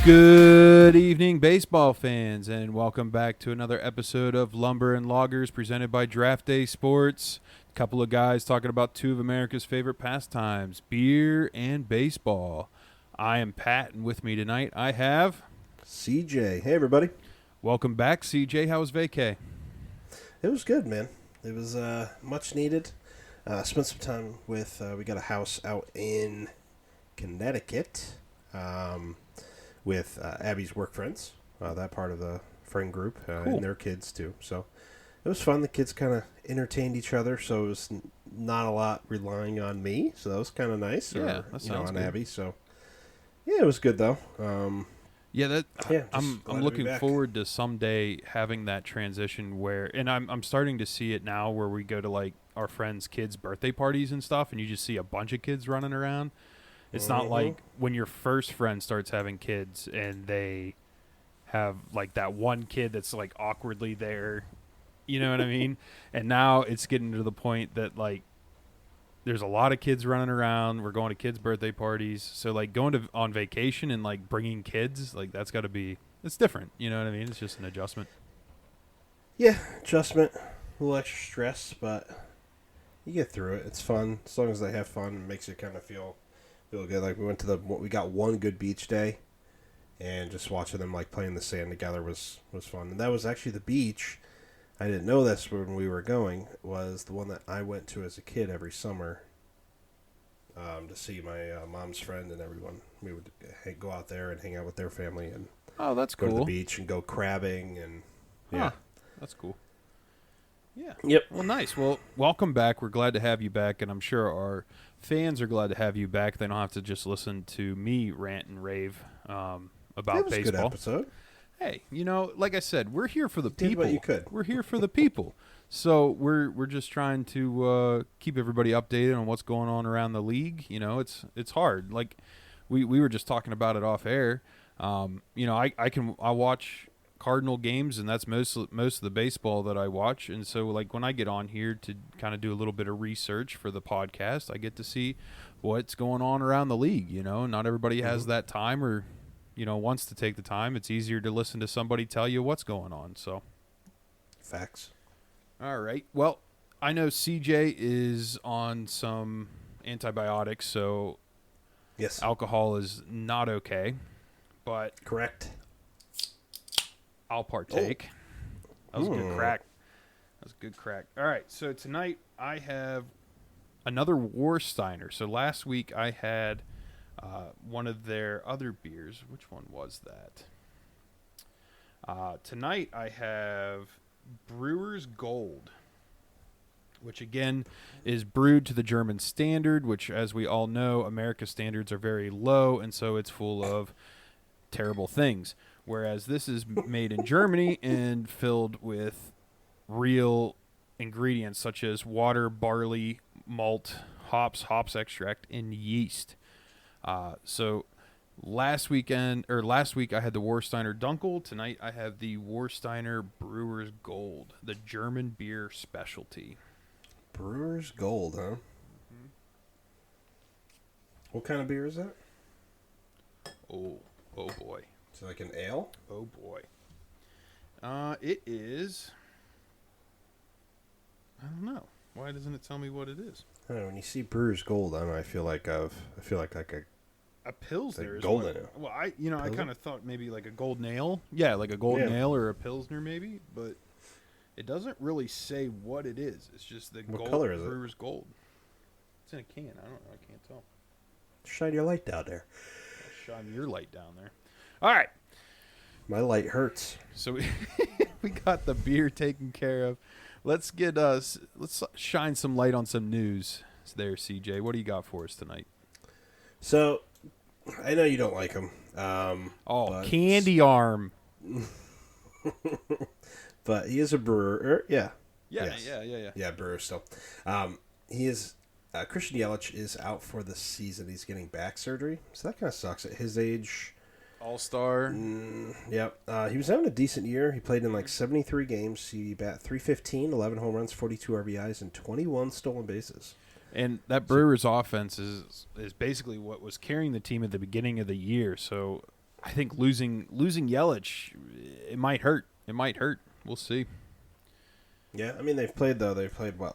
Good evening, baseball fans, and welcome back to another episode of Lumber and Loggers presented by Draft Day Sports. A couple of guys talking about two of America's favorite pastimes, beer and baseball. I am Pat, and with me tonight I have CJ. Hey, everybody. Welcome back, CJ. How was vacay? It was good, man. It was much needed. Spent some time with, we got a house out in Connecticut with Abby's work friends, that part of the friend group, Cool. and their kids, too. So it was fun. The kids kind of entertained each other, so it was not a lot relying on me. So that was kind of nice. Yeah, that sounds on good. Abby. So, yeah, it was good, though. I'm looking looking forward to someday having that transition where, and I'm starting to see it now, where we go to like our friends' kids' birthday parties and stuff, and you just see a bunch of kids running around. It's not like when your first friend starts having kids and they have like that one kid that's like awkwardly there, you know what I mean? And now it's getting to the point that like there's a lot of kids running around. We're going to kids' birthday parties. So like going on vacation and like bringing kids, like that's got to be, it's different. You know what I mean? It's just an adjustment. Yeah, adjustment, a little extra stress, but you get through it. It's fun. As long as they have fun, it makes you kind of feel good. Like we got one good beach day, and just watching them like play in the sand together was fun. And that was actually the beach. I didn't know this when we were going. Was the one that I went to as a kid every summer to see my mom's friend and everyone. We would go out there and hang out with their family and Oh, that's go cool. to the beach and go crabbing and Huh. That's cool. Yeah. Yep. Well, nice. Well, welcome back. We're glad to have you back, and I'm sure our fans are glad to have you back. They don't have to just listen to me rant and rave about It was baseball. a good episode. Hey, like I said, we're here for the Did people. what you could. We're here for the people. So we're just trying to keep everybody updated on what's going on around the league. It's hard. Like we were just talking about it off air. I watch Cardinal games, and that's most of the baseball that I watch. And so like when I get on here to kind of do a little bit of research for the podcast, I get to see what's going on around the league. Not everybody has that time or wants to take the time. It's easier to listen to somebody tell you what's going on. So Facts. all right. Well, I know CJ is on some antibiotics, so Yes. alcohol is not okay, but Correct. I'll partake. That was a good crack. That was a good crack. All right, so tonight I have another Warsteiner. So last week I had one of their other beers. Which one was that? Tonight I have Brewer's Gold, which again is brewed to the German standard, which, as we all know, America's standards are very low, and so it's full of terrible things. Whereas this is made in Germany and filled with real ingredients such as water, barley, malt, hops extract, and yeast. So last week I had the Warsteiner Dunkel. Tonight I have the Warsteiner Brewer's Gold, the German beer specialty. Brewer's Gold, huh? Mm-hmm. What kind of beer is that? Oh boy. Is it like an ale? Oh boy. It is. I don't know. Why doesn't it tell me what it is? I don't know. When you see Brewer's Gold, I don't know. I feel like a Pilsner. Like golden ale. Well, I Pilsner? kind of thought maybe like a golden ale. Yeah, like a golden Yeah. ale or a Pilsner maybe, but it doesn't really say what it is. It's just the What gold. color is it? Brewer's Gold. It's in a can. I don't know. I can't tell. shine your light down there. Shine your light down there. All right. My light hurts. So we got the beer taken care of. Let's shine some light on some news there, CJ. What do you got for us tonight? So, I know you don't like him. Candy Arm. But he is a brewer. Yeah. Yeah. Yeah, brewer still. He is. Christian Yelich is out for the season. He's getting back surgery, so that kind of sucks at his age. All-star. Yep. He was having a decent year. He played in like 73 games. He bat .315, 11 home runs, 42 RBIs, and 21 stolen bases. And that Brewers offense is basically what was carrying the team at the beginning of the year. So I think losing Yelich, it might hurt. It might hurt. We'll see. Yeah, I mean they've played what,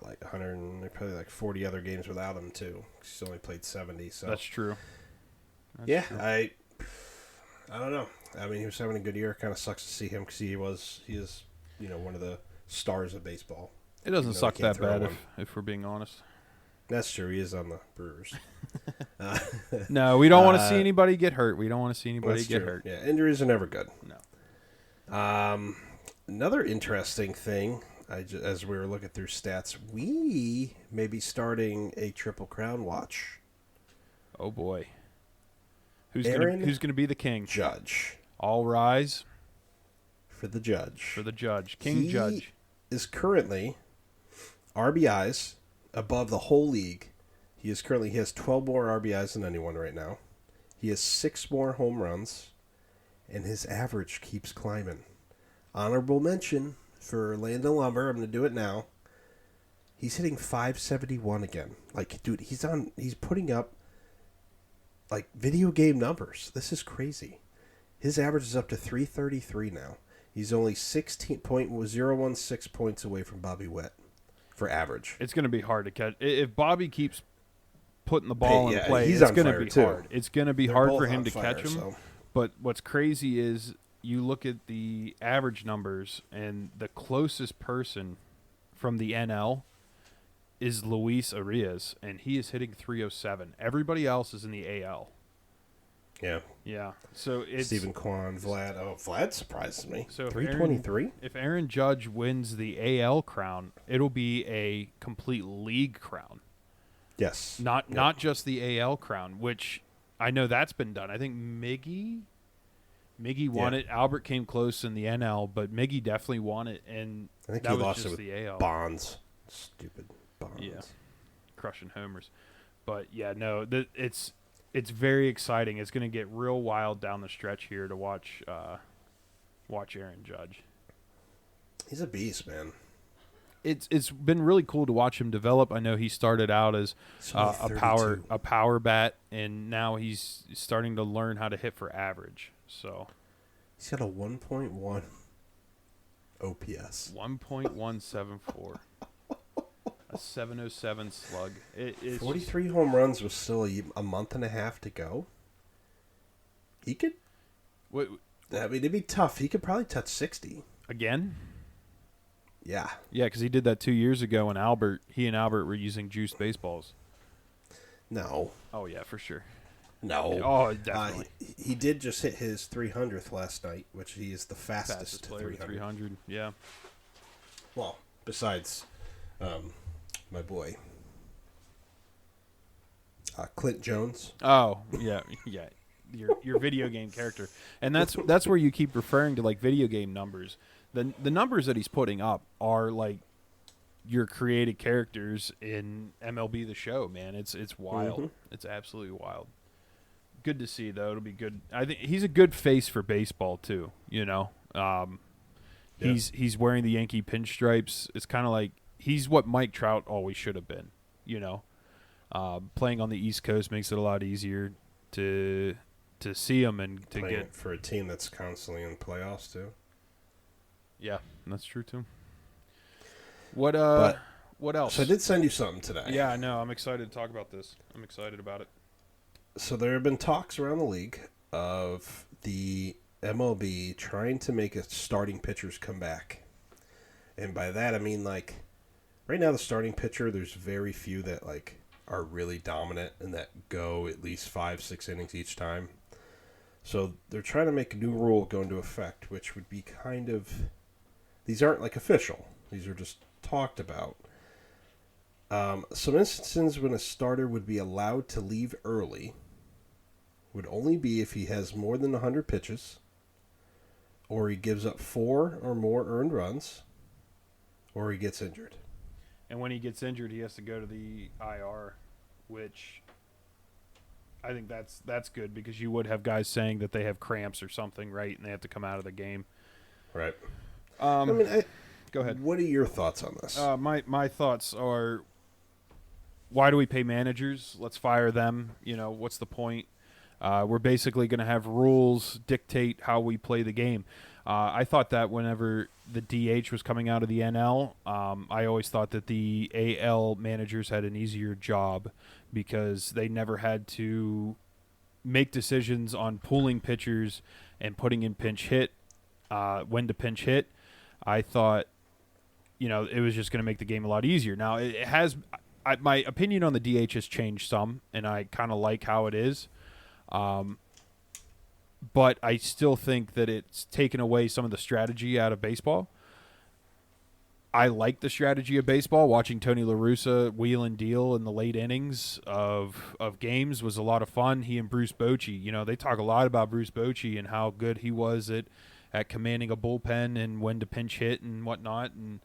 like 100, and they played like 40 other games without him too. He's only played 70. So That's true. That's true. I don't know. I mean, he was having a good year. Kind of sucks to see him because he is one of the stars of baseball. It doesn't suck that bad if we're being honest. That's true. He is on the Brewers. No, we don't want to see anybody get hurt. We don't want to see anybody get hurt. Yeah, injuries are never good. No. Another interesting thing, as we were looking through stats, we may be starting a Triple Crown watch. Oh boy. Who's going to be the king? Judge. All rise for the judge. For the judge. King Judge is currently RBIs above the whole league. He has 12 more RBIs than anyone right now. He has 6 more home runs, and his average keeps climbing. Honorable mention for Landon Lumber. I'm going to do it now. He's hitting .571 again. Like, dude, he's putting up like video game numbers. This is crazy. His average is up to .333 now. He's only 16.016 points away from Bobby Witt for average. It's going to be hard to catch. If Bobby keeps putting the ball in play, it's going to be hard. It's going to be hard for him to catch him. So. But what's crazy is you look at the average numbers, and the closest person from the NL is Luis Arias, and he is hitting .307. Everybody else is in the AL. Yeah. Yeah. So it's Stephen Kwan, Vlad. Oh, Vlad surprises me. So 323? If Aaron Judge wins the AL crown, it'll be a complete league crown. Yes. Not just the AL crown, which I know that's been done. I think Miggy won it. Albert came close in the NL, but Miggy definitely won it, and I think that he was lost just it with the AL. Bonds. Stupid Bonds. Yeah. Crushing homers. But yeah, no, it's very exciting. It's going to get real wild down the stretch here to watch Aaron Judge. He's a beast, man. It's been really cool to watch him develop. I know he started out as a power bat, and now he's starting to learn how to hit for average. So he's got a 1.1 OPS. 1.174. A 707 slug. It is 43 home runs with still a month and a half to go. He could. I mean, it'd be tough. He could probably touch 60 again. Yeah. Yeah, because he did that 2 years ago when he and Albert were using juiced baseballs. No. Oh yeah, for sure. No. Oh, definitely. He did just hit his 300th last night, which he is the fastest player 300. Yeah. Well, besides my boy Clint Jones. Oh yeah. Your video game character, and that's where you keep referring to like video game numbers. The numbers that he's putting up are like your created characters in MLB The Show, man. It's wild. Mm-hmm. It's absolutely wild. Good to see, though. It'll be good. I think he's a good face for baseball too. You know, he's wearing the Yankee pinstripes. It's kind of like he's what Mike Trout always should have been. You know, playing on the East Coast makes it a lot easier to see him and to playing get for a team that's constantly in playoffs too. Yeah, that's true too. What else? So I did send you something today. Yeah, I know. I'm excited to talk about this. I'm excited about it. So there have been talks around the league of the MLB trying to make starting pitchers come back. And by that I mean, like, right now the starting pitcher, there's very few that like are really dominant and that go at least 5-6 innings each time. So they're trying to make a new rule go into effect, which would be kind of, these aren't like official. These are just talked about. Some instances when a starter would be allowed to leave early would only be if he has more than 100 pitches, or he gives up 4 or more earned runs, or he gets injured. And when he gets injured, he has to go to the IR, which I think that's good because you would have guys saying that they have cramps or something, right, and they have to come out of the game. Right. Go ahead. What are your thoughts on this? My thoughts are, why do we pay managers? Let's fire them. You know, what's the point? We're basically going to have rules dictate how we play the game. I thought that whenever the DH was coming out of the NL, I always thought that the AL managers had an easier job because they never had to make decisions on pulling pitchers and putting in pinch hit, when to pinch hit. I thought, it was just going to make the game a lot easier. Now, it has my opinion on the DH has changed some, and I kind of like how it is. But I still think that it's taken away some of the strategy out of baseball. I like the strategy of baseball. Watching Tony La Russa wheel and deal in the late innings of games was a lot of fun. He and Bruce Bochy, they talk a lot about Bruce Bochy and how good he was at commanding a bullpen and when to pinch hit and whatnot. And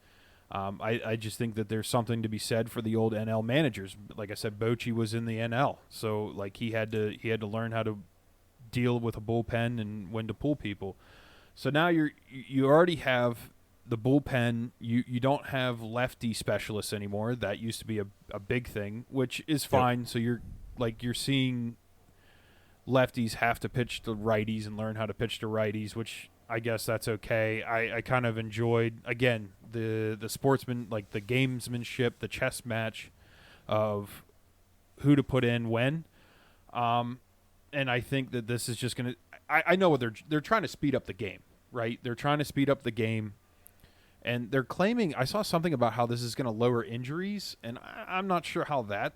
I just think that there's something to be said for the old NL managers. Like I said, Bochy was in the NL, so like he had to learn how to deal with a bullpen and when to pull people. So now you already have the bullpen. You don't have lefty specialists anymore. That used to be a big thing, which is fine. Yep. So you're seeing lefties have to pitch to righties and learn how to pitch to righties, which I guess that's okay. I kind of enjoyed, again, the sportsman, like the gamesmanship, the chess match of who to put in when. And I think that this is just going to – I know what they're trying to speed up the game, right? They're trying to speed up the game. And they're claiming – I saw something about how this is going to lower injuries, and I'm not sure how that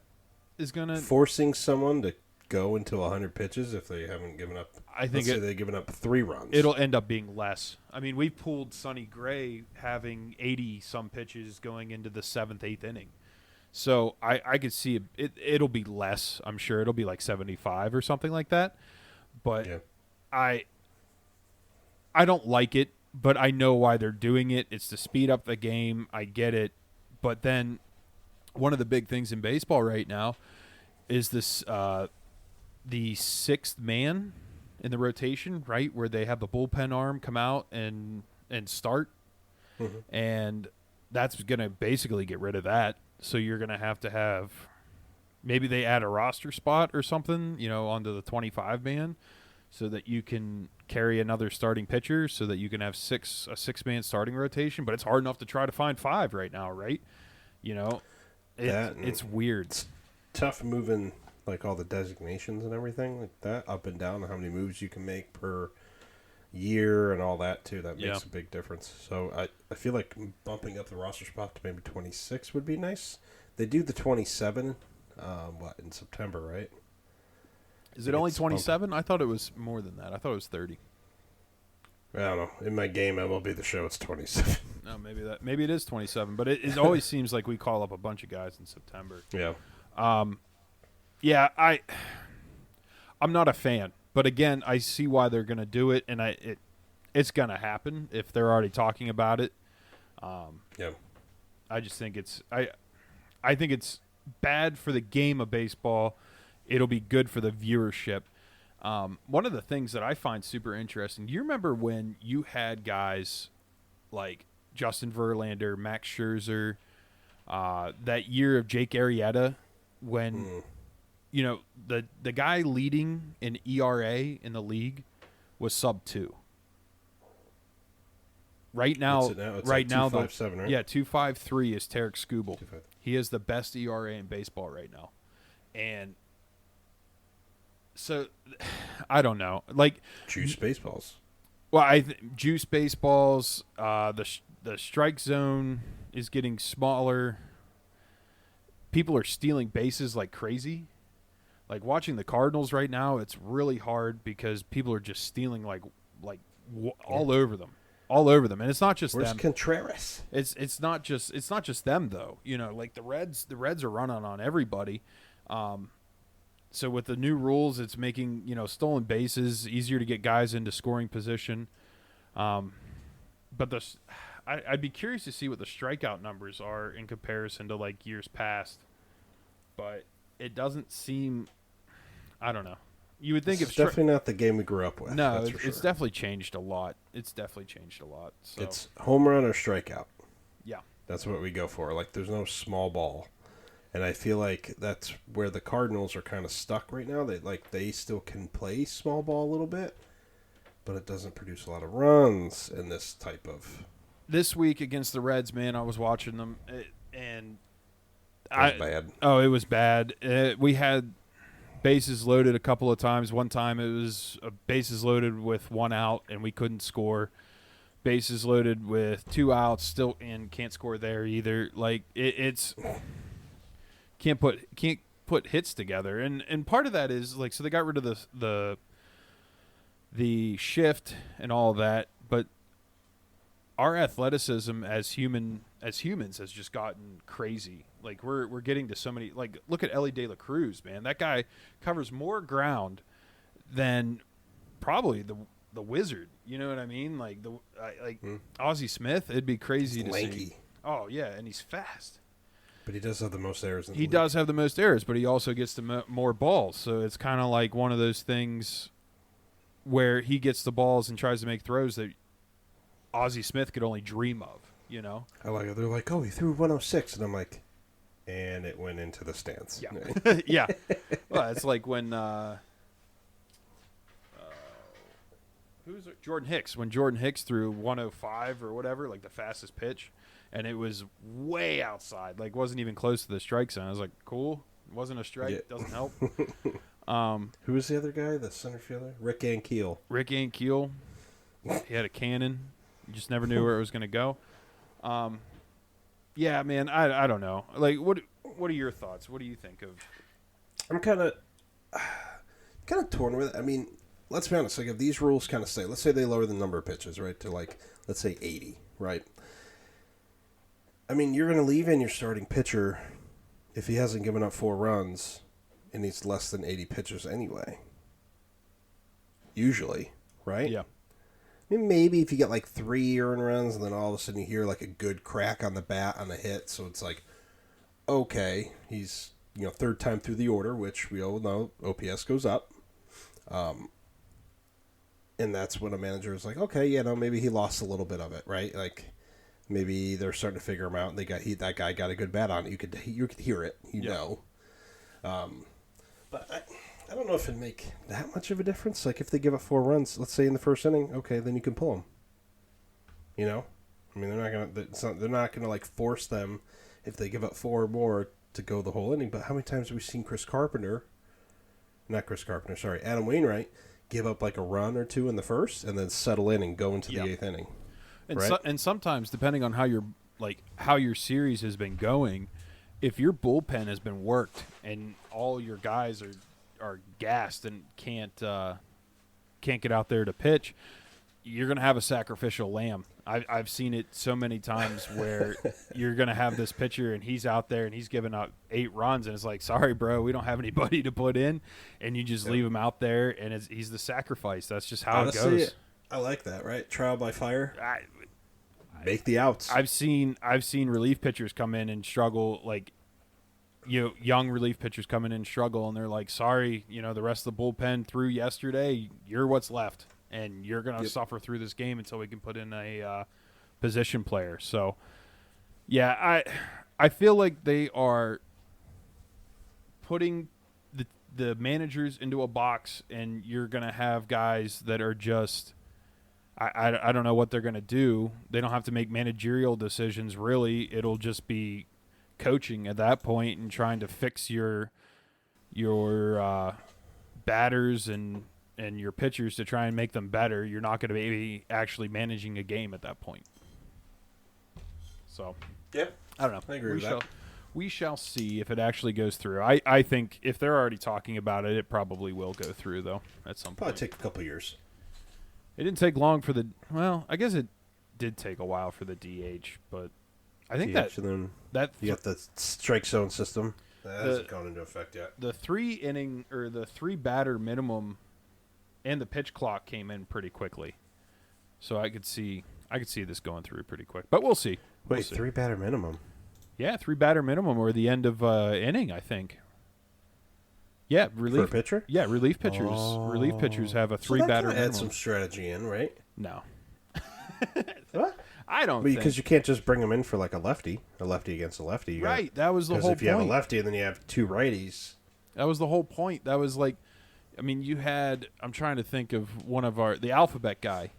is going to – forcing someone to go into 100 pitches if they haven't given up – I think they've given up 3 runs. It'll end up being less. I mean, we pulled Sonny Gray having 80-some pitches going into the 7th, 8th inning. So I could see it'll be less. I'm sure it'll be like 75 or something like that. But yeah. I don't like it, but I know why they're doing it. It's to speed up the game. I get it. But then one of the big things in baseball right now is this the 6th man in the rotation, right, where they have the bullpen arm come out and start. Mm-hmm. And that's going to basically get rid of that. So you're going to have maybe they add a roster spot or something, onto the 25 man so that you can carry another starting pitcher so that you can have a 6-man starting rotation. But it's hard enough to try to find 5 right now, right? It's weird. It's tough moving like all the designations and everything like that up and down, how many moves you can make per year and all that too. That makes a big difference. So I feel like bumping up the roster spot to maybe 26 would be nice. They do the 27 in September, right? Is it only 27? I thought it was more than that. I thought it was 30. I don't know. In my game MLB The Show, it's 27. No, maybe it is 27, but it always seems like we call up a bunch of guys in September. Yeah. I'm not a fan. But again, I see why they're going to do it, and it's going to happen if they're already talking about it. I just think I think it's bad for the game of baseball. It'll be good for the viewership. One of the things that I find super interesting, do you remember when you had guys like Justin Verlander, Max Scherzer, that year of Jake Arrieta when the guy leading in ERA in the league was sub-2. Right now, it's like 2.57, right? Yeah, 2.53 is Tarek Skubal. He is the best ERA in baseball right now, and so I don't know, like juice baseballs. Well, juice baseballs. The strike zone is getting smaller. People are stealing bases like crazy. Like watching the Cardinals right now, it's really hard because people are just stealing all over them, and it's not just Where's them. Contreras? It's not just them though. Like the Reds are running on everybody. So with the new rules, it's making stolen bases easier to get guys into scoring position. But I'd be curious to see what the strikeout numbers are in comparison to like years past. But it doesn't seem. I don't know. You would think it's definitely not the game we grew up with. No, it's definitely changed a lot. So. It's home run or strikeout. Yeah. That's what we go for. Like, there's no small ball. And I feel like that's where the Cardinals are kind of stuck right now. They still can play small ball a little bit, but it doesn't produce a lot of runs in this type of. This week against the Reds, man, I was watching them, and It was bad. Oh, it was bad. We had bases loaded a couple of times. One time it was bases loaded with 1 out, and we couldn't score. Bases loaded with 2 outs, still and can't score there either. Like it's can't put hits together, and part of that is like so they got rid of the shift and all of that, but our athleticism as humans has just gotten crazy. Like we're getting to so many. Like look at Ellie De La Cruz, man. That guy covers more ground than probably the Wizard. You know what I mean? Like Ozzie Smith. It'd be crazy to lanky. see. Oh yeah, and he's fast. But he does have the most errors. He does have the most errors, but he also gets the more balls. So it's kind of like one of those things where he gets the balls and tries to make throws that Ozzie Smith could only dream of, you know? I like it. They're like, oh, he threw 106. And I'm like, and it went into the stands. Yeah. Yeah. Well, it's like when Jordan Hicks. When Jordan Hicks threw 105 or whatever, like the fastest pitch, and it was way outside, like wasn't even close to the strike zone. I was like, cool. It wasn't a strike. Yeah. Doesn't help. Who was the other guy? The center fielder? Rick Ankiel. Rick Ankiel. He had a cannon. You just never knew where it was going to go. Yeah, man, I don't know. Like, what are your thoughts? What do you think of? I'm kind of torn with it. I mean, let's be honest. Like, if these rules kind of say, let's say they lower the number of pitches, right, to like, let's say 80, right? I mean, you're going to leave in your starting pitcher if he hasn't given up 4 runs and he's less than 80 pitches anyway. Usually, right? Yeah. I mean, maybe if you get like 3 earned runs and then all of a sudden you hear like a good crack on the bat on a hit, so it's like, okay, he's, third time through the order, which we all know OPS goes up. And that's when a manager is like, okay, maybe he lost a little bit of it, right? Like, maybe they're starting to figure him out, and that guy got a good bat on it. You could hear it, know. But I don't know if it'd make that much of a difference. Like, if they give up 4 runs, let's say in the first inning, okay, then you can pull them. I mean, they're not gonna like force them if they give up 4 or more to go the whole inning. But how many times have we seen Adam Wainwright give up like a run or 2 in the first and then settle in and go into the 8th inning? And right? and sometimes, depending on how your series has been going, if your bullpen has been worked and all your guys are gassed and can't get out there to pitch, you're going to have a sacrificial lamb. I've seen it so many times where you're going to have this pitcher and he's out there and he's giving up 8 runs and it's like, sorry, bro, we don't have anybody to put in, and you just leave him out there and he's the sacrifice. That's just how it goes. I like that, right? Trial by fire. Make the outs. I've seen relief pitchers come in and struggle, like young relief pitchers come in and struggle, and they're like, sorry, the rest of the bullpen threw yesterday. You're what's left. And you're going to suffer through this game until we can put in a position player. So, yeah, I feel like they are putting the managers into a box, and you're going to have guys that are just I don't know what they're going to do. They don't have to make managerial decisions, really. It'll just be coaching at that point and trying to fix your batters and your pitchers to try and make them better. You're not going to be actually managing a game at that point. So, yeah, I don't know. I agree with that. We shall see if it actually goes through. I think if they're already talking about it, it probably will go through, though, at some point. Probably take a couple years. It didn't take long for I guess it did take a while for the DH, but I think DH, and then you got the strike zone system. That hasn't gone into effect yet. The 3 inning or the 3 batter minimum and the pitch clock came in pretty quickly, so I could see this going through pretty quick. But we'll see. Wait, 3 batter minimum? Yeah, 3 batter minimum or the end of inning, I think. Yeah, relief for a pitcher. Yeah, relief pitchers. Relief pitchers have a 3 batter minimum. Add some strategy in, right? No. What? I don't think. Because you can't just bring them in for like a lefty against a lefty. Right. That was the whole point. Because if you have a lefty and then you have two righties. That was the whole point. That was like, I mean, you had, I'm trying to think of one of the alphabet guy,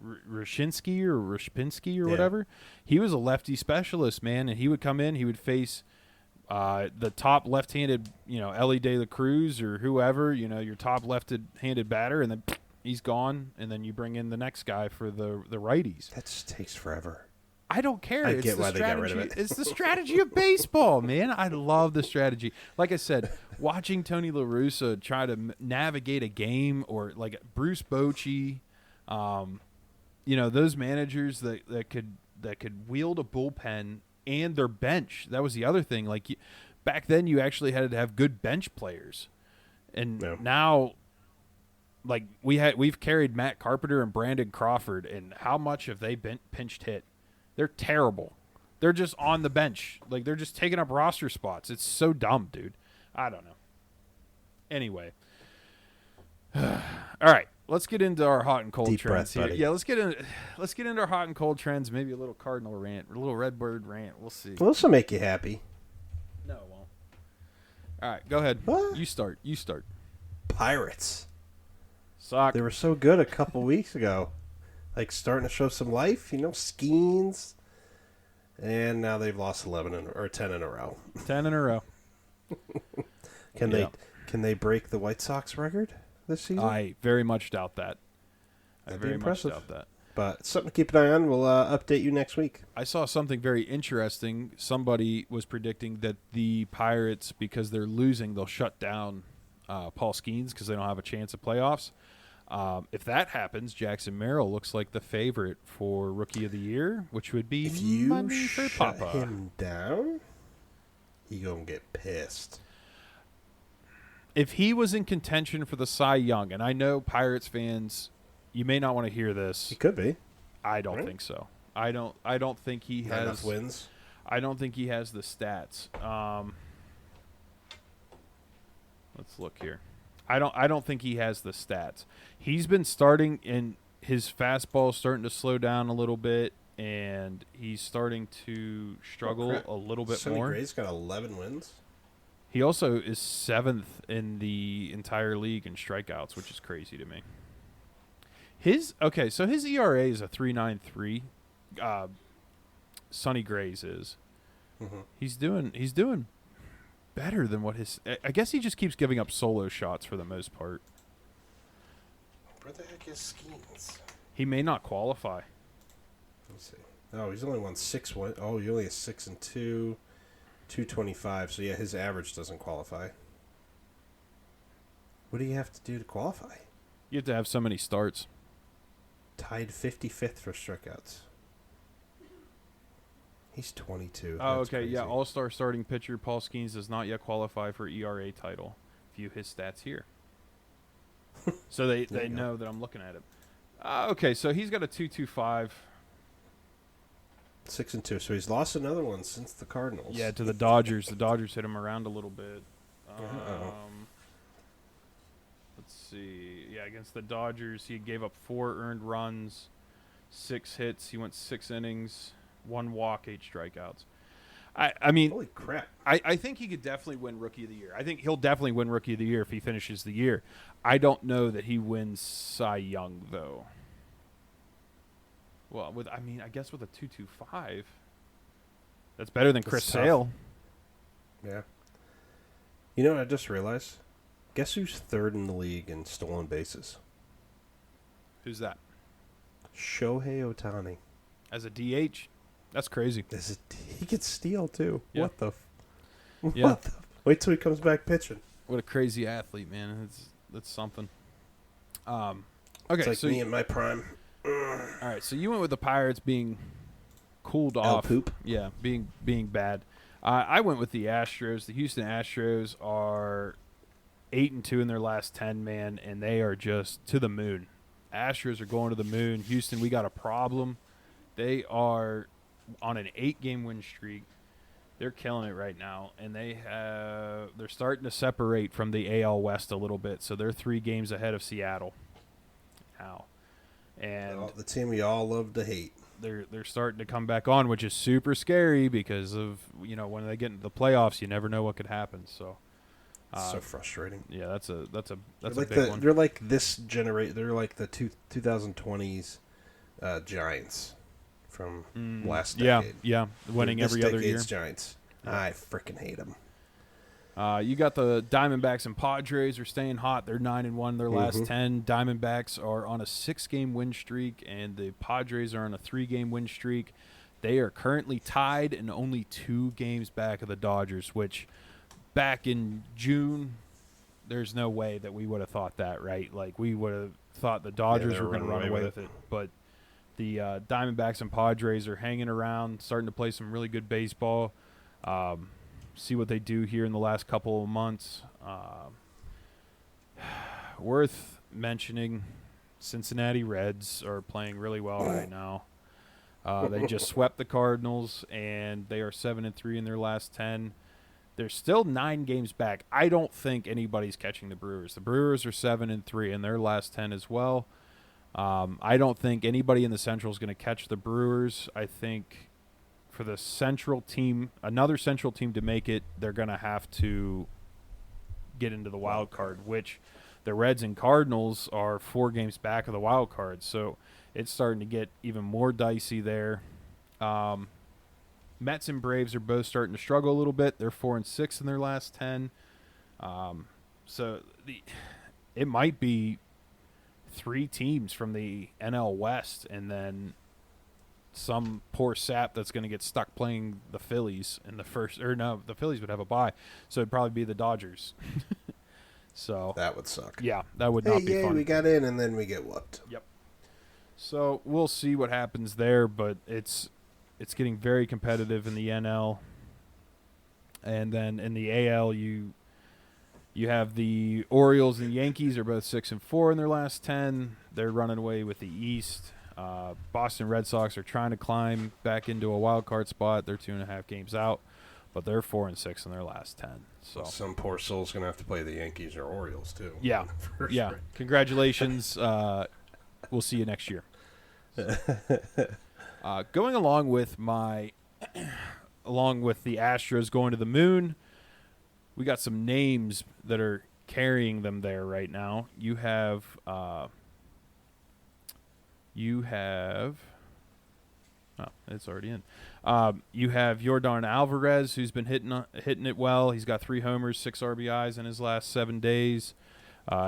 Rashinsky or Rashpinsky or whatever. He was a lefty specialist, man, and he would come in, he would face the top left-handed, Ellie De La Cruz or whoever, your top left-handed batter, and then he's gone, and then you bring in the next guy for the righties. That just takes forever. I don't care. I get why they got rid of it. It's the strategy of baseball, man. I love the strategy. Like I said, watching Tony La Russa try to navigate a game, or like Bruce Bochy, those managers that could wield a bullpen and their bench. That was the other thing. Like back then, you actually had to have good bench players, and now, like we've carried Matt Carpenter and Brandon Crawford, and how much have they been pinched hit? They're terrible. They're just on the bench. Like, they're just taking up roster spots. It's so dumb, dude. I don't know. Anyway. All right. Let's get into our hot and cold Deep trends breath, here. buddy. Yeah, let's get into our hot and cold trends. Maybe a little Cardinal rant, a little Redbird rant. We'll see. Well, this will make you happy. No, it won't. All right, go ahead. What? You start. Pirates. Sock. They were so good a couple weeks ago. Like, starting to show some life, Skeens. And now they've lost 10 in a row. 10 in a row. Can they break the White Sox record this season? I very much doubt that. That'd I very be impressive. much doubt that. But something to keep an eye on. We'll update you next week. I saw something very interesting. Somebody was predicting that the Pirates, because they're losing, they'll shut down Paul Skeens because they don't have a chance of playoffs. If that happens, Jackson Merrill looks like the favorite for Rookie of the Year, which would be If you money for shut Papa. him down, he gonna get pissed. If he was in contention for the Cy Young, and I know Pirates fans, you may not want to hear this. He could be. I don't think so. I don't think he Not has enough wins. I don't think he has the stats. Let's look here. I don't think he has the stats. He's been starting, and his fastball is starting to slow down a little bit, and he's starting to struggle a little bit Sonny more. Gray's got 11 wins. He also is 7th in the entire league in strikeouts, which is crazy to me. So his ERA is a 3.93. Sonny Gray's is. Mm-hmm. He's doing better than what his. I guess he just keeps giving up solo shots for the most part. Where the heck is Skeens? He may not qualify. Let's see. Oh, he's only won 6. Oh, he only has 6-2, 225. So yeah, his average doesn't qualify. What do you have to do to qualify? You have to have so many starts. Tied 55th for strikeouts. He's 22. Oh, That's okay. crazy. Yeah, all-star starting pitcher Paul Skeens does not yet qualify for ERA title. View his stats here. So they know that I'm looking at it. Okay, so he's got a 2.25. 6-2. So he's lost another one since the Cardinals. Yeah, to the Dodgers. The Dodgers hit him around a little bit. Let's see. Yeah, against the Dodgers, he gave up 4 earned runs, 6 hits. He went 6 innings, 1 walk, 8 strikeouts. I mean, holy crap! I think he could definitely win Rookie of the Year. I think he'll definitely win Rookie of the Year if he finishes the year. I don't know that he wins Cy Young though. Well, I guess with a 2.25, that's better than Chris Sale. Yeah. You know what I just realized? Guess who's 3rd in the league in stolen bases? Who's that? Shohei Ohtani. As a DH? That's crazy. He guld steal too. Yeah. What the? Yeah. Wait till he comes back pitching. What a crazy athlete, man. That's something. Okay, It's like so me in my prime. all right, so you went with the Pirates being cooled off. poop. Yeah, being bad. I went with the Astros. The Houston Astros are 8-2 in their last 10, man, and they are just to the moon. Astros are going to the moon. Houston, we got a problem. They are on an 8-game win streak. They're killing it right now, and they're starting to separate from the AL West a little bit. So they're 3 games ahead of Seattle now. And the team we all love to hate. they're starting to come back on, which is super scary because of when they get into the playoffs, you never know what could happen. So, so frustrating. Yeah, that's a They're big one. They're like this generate. They're like the 2020s Giants from last decade. Yeah, winning every other year. Giants. Yeah. I freaking hate them. You got the Diamondbacks and Padres are staying hot. They're 9-1 their last 10. Diamondbacks are on a 6-game win streak, and the Padres are on a 3-game win streak. They are currently tied and only 2 games back of the Dodgers, which back in June, there's no way that we would have thought that, right? Like, we would have thought the Dodgers were going to run away with it. But the Diamondbacks and Padres are hanging around, starting to play some really good baseball. See what they do here in the last couple of months. Worth mentioning, Cincinnati Reds are playing really well right now. They just swept the Cardinals, and they are 7-3 in their last 10. They're still 9 games back. I don't think anybody's catching the Brewers. The Brewers are 7-3 in their last 10 as well. I don't think anybody in the Central is going to catch the Brewers. I think for the Central team, another Central team to make it, they're going to have to get into the wild card, which the Reds and Cardinals are 4 games back of the wild card. So it's starting to get even more dicey there. Mets and Braves are both starting to struggle a little bit. They're 4-6 in their last 10. So it might be 3 teams from the NL West, and then some poor sap that's going to get stuck playing the Phillies in the first. Or no, the Phillies would have a bye, so it'd probably be the Dodgers. So that would suck. Yeah, that would not be fun. We got in, and then we get whooped. Yep. So we'll see what happens there, but it's getting very competitive in the NL. And then in the AL, you have the Orioles and the Yankees are both 6-4 in their last 10. They're running away with the East. Boston Red Sox are trying to climb back into a wild card spot. They're 2.5 games out, but they're 4-6 in their last 10. So some poor soul's gonna have to play the Yankees or Orioles too. Yeah, yeah. Congratulations. We'll see you next year. Going along with the Astros going to the moon, we got some names that are carrying them there right now. You have it's already in. You have Yordan Alvarez, who's been hitting it well. He's got 3 homers, 6 RBIs in his last 7 days.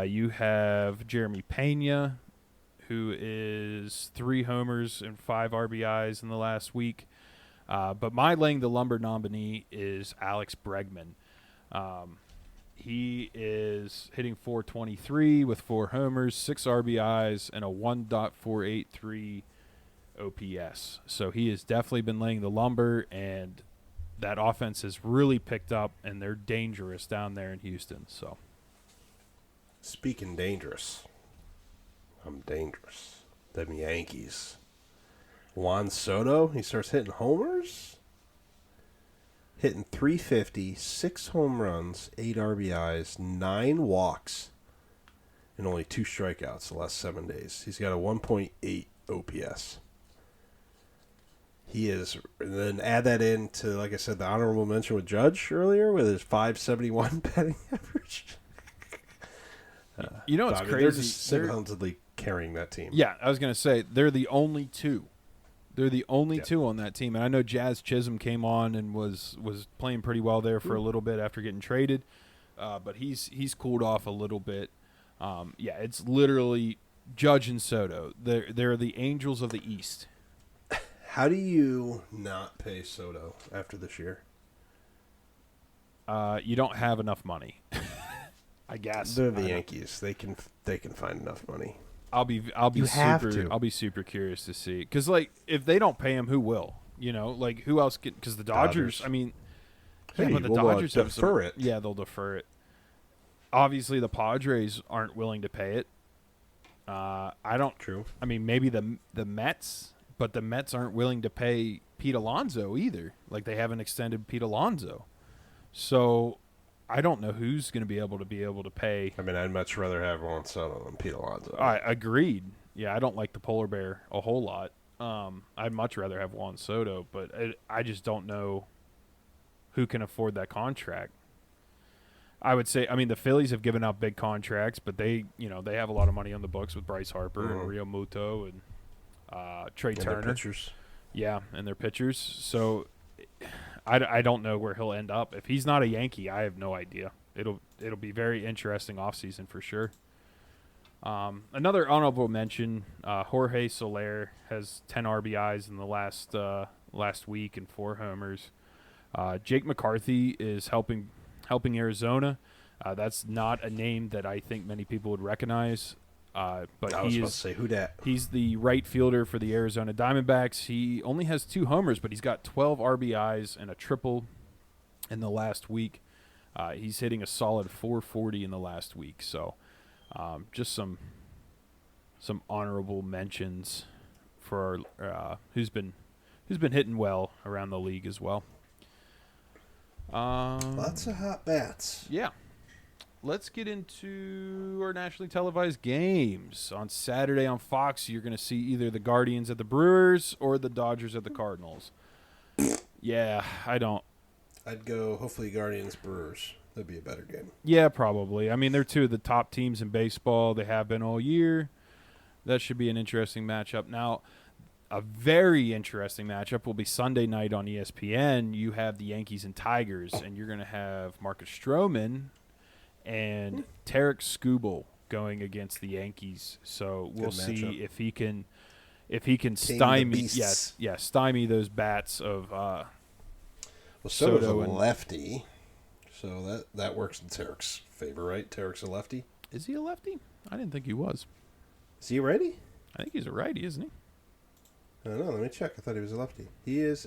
You have Jeremy Pena, who is 3 homers and 5 RBIs in the last week. But my laying the lumber nominee is Alex Bregman. He is hitting .423 with 4 homers, 6 RBIs, and a 1.483 OPS. So he has definitely been laying the lumber, and that offense has really picked up, and they're dangerous down there in Houston. So, speaking dangerous, I'm dangerous. Them Yankees. Juan Soto, he starts hitting homers. Hitting .350, 6 home runs, 8 RBIs, 9 walks, and only 2 strikeouts the last 7 days. He's got a 1.8 OPS. He is, and then add that into, like I said, the honorable mention with Judge earlier with his .571 batting average. It's crazy. They're just single-handedly carrying that team. Yeah, I was going to say, they're the only 2. They're the only 2 on that team. And I know Jazz Chisholm came on and was playing pretty well there for a little bit after getting traded. But he's cooled off a little bit. It's literally Judge and Soto. They're the Angels of the East. How do you not pay Soto after this year? You don't have enough money. I guess. They're the Yankees. They can find enough money. I'll be super curious to see, because if they don't pay him, who will? Who else? Because the Dodgers. I mean, but the Dodgers have defer it. Yeah, they'll defer it. Obviously, the Padres aren't willing to pay it. I don't. True. I mean, maybe the Mets, but the Mets aren't willing to pay Pete Alonso either. They haven't extended Pete Alonso, so I don't know who's going to be able to pay. I mean, I'd much rather have Juan Soto than Pete Alonso. I agreed. Yeah, I don't like the polar bear a whole lot. I'd much rather have Juan Soto, but I just don't know who can afford that contract. I would say, I mean, the Phillies have given out big contracts, but they have a lot of money on the books with Bryce Harper and Rio Muto and Trey Turner. Their pitchers. Yeah, and their pitchers. So I don't know where he'll end up. If he's not a Yankee, I have no idea. It'll be very interesting offseason for sure. Another honorable mention, Jorge Soler has 10 RBIs in the last week and 4 homers. Jake McCarthy is helping Arizona. That's not a name that I think many people would recognize. But I was about to say, who dat? He's the right fielder for the Arizona Diamondbacks. He only has 2 homers, but he's got 12 RBIs and a triple in the last week. He's hitting a solid 440 in the last week. So just some honorable mentions for who's been hitting well around the league as well. Lots of hot bats. Yeah. Let's get into our nationally televised games. On Saturday on Fox, you're going to see either the Guardians at the Brewers or the Dodgers at the Cardinals. Yeah, I'd go, hopefully, Guardians Brewers. That'd be a better game. Yeah, probably. I mean, they're 2 of the top teams in baseball. They have been all year. That should be an interesting matchup. Now, a very interesting matchup will be Sunday night on ESPN. You have the Yankees and Tigers, and you're going to have Marcus Stroman and Tarek Skubal going against the Yankees. So we'll see if he can stymie stymie those bats of well, Soto's a Soto and lefty, so that works in Tarek's favor, right? Tarek's a lefty. Is he a lefty? I didn't think he was. Is he a righty? I think he's a righty, isn't he? I don't know. Let me check. I thought he was a lefty. He is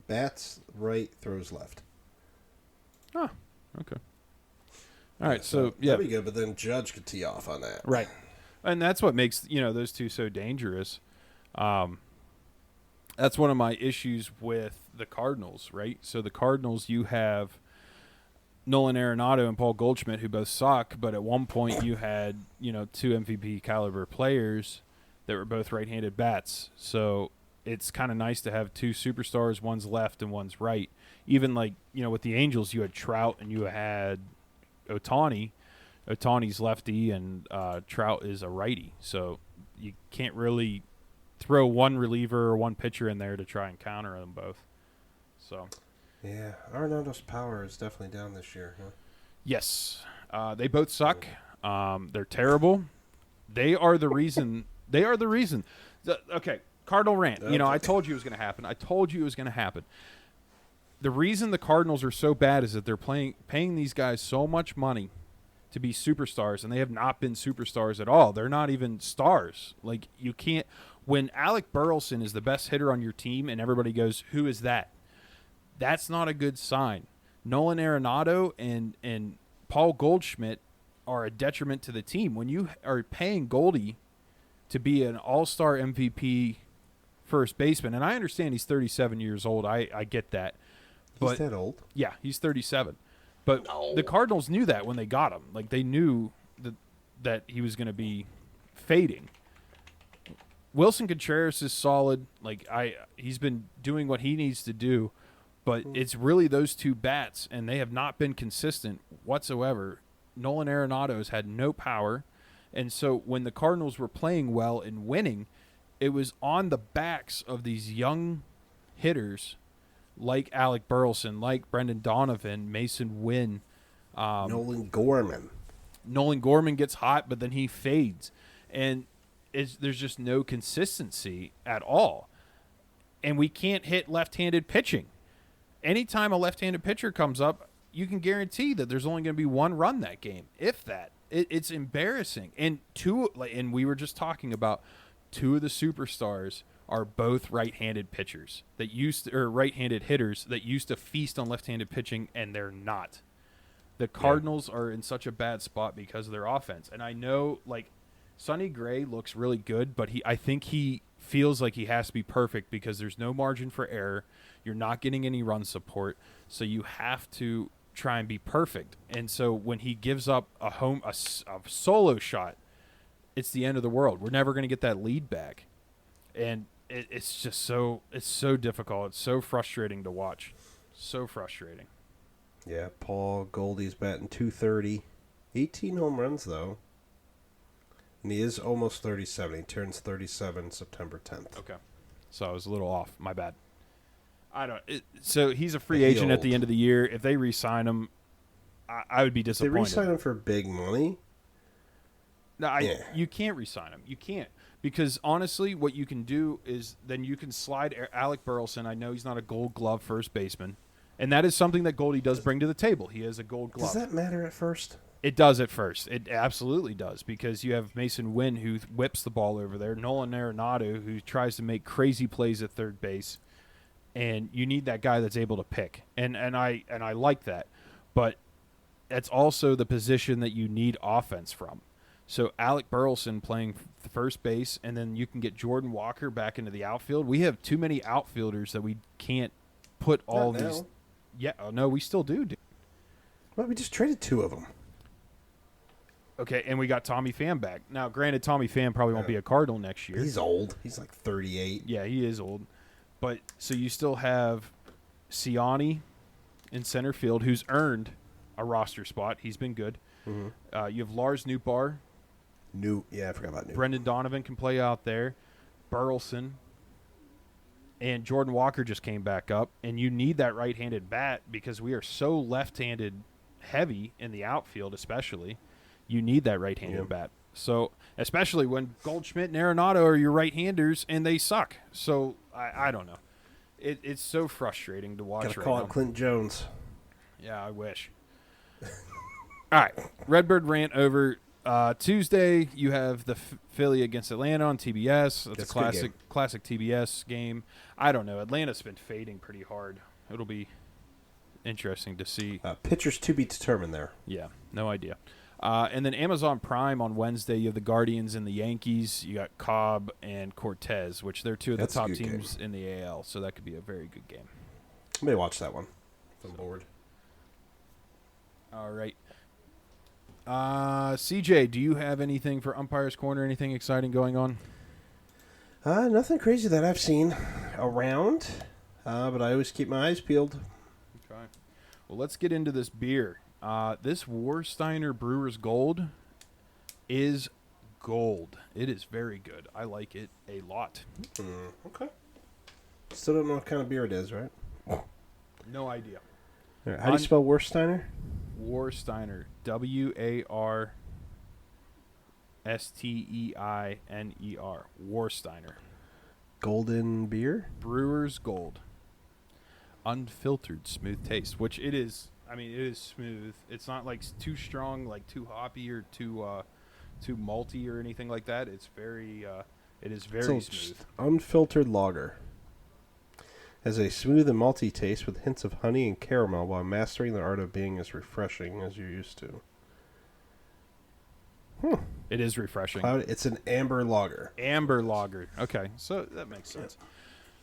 bats right, throws left. Oh, okay. All right, so that'd be good, but then Judge could tee off on that. Right. And that's what makes, those two so dangerous. That's one of my issues with the Cardinals, right? So the Cardinals, you have Nolan Arenado and Paul Goldschmidt, who both suck, but at one point you had, 2 MVP caliber players that were both right-handed bats. So it's kind of nice to have 2 superstars, one's left and one's right. Even with the Angels, you had Trout and you had Ohtani. Ohtani's lefty and Trout is a righty. So you can't really throw one reliever or one pitcher in there to try and counter them both. So yeah, Arenado's power is definitely down this year, huh? Yes. They both suck. They're terrible. They are the reason. Okay, Cardinal rant. Okay. I told you it was going to happen. The reason the Cardinals are so bad is that they're paying these guys so much money to be superstars, and they have not been superstars at all. They're not even stars. Like, you can't – when Alec Burleson is the best hitter on your team and everybody goes, who is that? That's not a good sign. Nolan Arenado and Paul Goldschmidt are a detriment to the team. When you are paying Goldie to be an all-star MVP first baseman, and I understand he's 37 years old. I get that. He's that old? Yeah, he's 37. But the Cardinals knew that when they got him. Like, they knew that he was going to be fading. Wilson Contreras is solid. Like, he's been doing what he needs to do. But it's really those 2 bats, and they have not been consistent whatsoever. Nolan Arenado has had no power. And so when the Cardinals were playing well and winning, it was on the backs of these young hitters like Alec Burleson, like Brendan Donovan, Mason Wynn. Nolan Gorman. Nolan Gorman gets hot, but then he fades. And there's just no consistency at all. And we can't hit left-handed pitching. Anytime a left-handed pitcher comes up, you can guarantee that there's only going to be 1 run that game, if that. It's embarrassing. And we were just talking about 2 of the superstars are both right-handed pitchers or right-handed hitters that used to feast on left-handed pitching, and they're not. The Cardinals are in such a bad spot because of their offense. And I know, Sonny Gray looks really good, but I think he feels like he has to be perfect because there's no margin for error. You're not getting any run support, so you have to try and be perfect. And so when he gives up a solo shot, it's the end of the world. We're never going to get that lead back. And it's just it's so difficult. It's so frustrating to watch. So frustrating. Yeah, Paul Goldie's batting .230. 18 home runs, though. And he is almost 37. He turns 37 September 10th. Okay. So I was a little off. My bad. So he's a free agent at the end of the year. If they re-sign him, I would be disappointed. They re-sign him for big money? No, you can't re-sign him. You can't. Because, honestly, what you can do is then you can slide Alec Burleson. I know he's not a Gold Glove first baseman. And that is something that Goldie does bring to the table. He has a Gold Glove. Does that matter at first? It does at first. It absolutely does, because you have Mason Wynn, who whips the ball over there, Nolan Arenado, who tries to make crazy plays at third base, and you need that guy that's able to pick. And I like that. But that's also the position that you need offense from. So Alec Burleson playing the first base, and then you can get Jordan Walker back into the outfield. We have too many outfielders that we can't put all Not these. now. Yeah, no, we still do. Well, we just traded 2 of them. Okay, and we got Tommy Pham back. Now, granted, Tommy Pham probably won't be a Cardinal next year. He's old. He's like 38. Yeah, he is old. But so you still have Siani in center field, who's earned a roster spot. He's been good. Mm-hmm. You have Lars Nootbaar. Yeah, I forgot about New. Brendan Donovan can play out there. Burleson. And Jordan Walker just came back up. And you need that right-handed bat because we are so left-handed heavy in the outfield especially. You need that right-handed bat. So, especially when Goldschmidt and Arenado are your right-handers and they suck. So, I don't know. It's so frustrating to watch. Gotta call out Clint Jones. Yeah, I wish. All right, Redbird rant over. Tuesday, you have the Philly against Atlanta on TBS. That's a classic TBS game. I don't know. Atlanta's been fading pretty hard. It'll be interesting to see. Pitchers to be determined there. Yeah, no idea. And then Amazon Prime on Wednesday, you have the Guardians and the Yankees. You got Cobb and Cortez, which they're 2 of the top teams in the AL, so that could be a very good game. I may watch that one if I'm bored. All right. CJ, do you have anything for Umpire's Corner, anything exciting going on? Nothing crazy that I've seen around, but I always keep my eyes peeled. Okay. Well, let's get into this beer. This Warsteiner Brewer's Gold is gold. It is very good. I like it a lot. Okay. Still don't know what kind of beer it is, right? No idea. Right, how do you spell Warsteiner? Warsteiner. Warsteiner. Warsteiner. Golden beer? Brewer's Gold. Unfiltered smooth taste, which it is. I mean, it is smooth. It's not like too strong, like too hoppy or too malty or anything like that. It's very, it is very smooth. Unfiltered lager. Has a smooth and malty taste with hints of honey and caramel while mastering the art of being as refreshing as you're used to. It is refreshing. It's an amber lager. Amber lager. Okay, so that makes sense.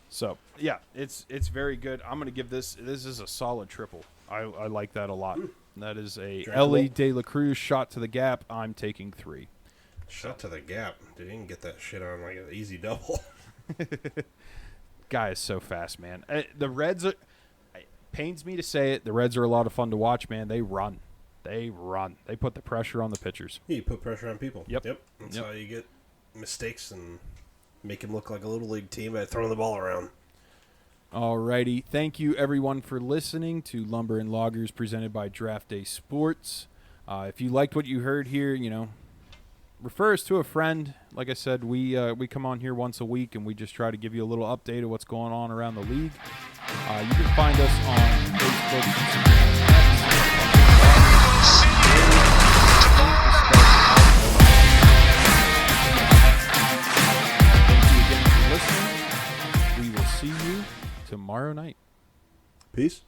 So, yeah, it's very good. I'm going to give this is a solid triple. I like that a lot. That is a Ellie De La Cruz shot to the gap. I'm taking 3. Shot to the gap. Dude, you can get that shit on like an easy double. Guy is so fast, man. The Reds are, it pains me to say it, the Reds are a lot of fun to watch, man. They run. They put the pressure on the pitchers. Yeah, you put pressure on people. Yep. That's how you get mistakes and make them look like a little league team by throwing the ball around. Alrighty. Thank you, everyone, for listening to Lumber and Loggers presented by Draft Day Sports. If you liked what you heard here, refer us to a friend. Like I said, we come on here once a week, and we just try to give you a little update of what's going on around the league. You can find us on Facebook, Instagram, Thank you again for listening. We will see you tomorrow night. Peace.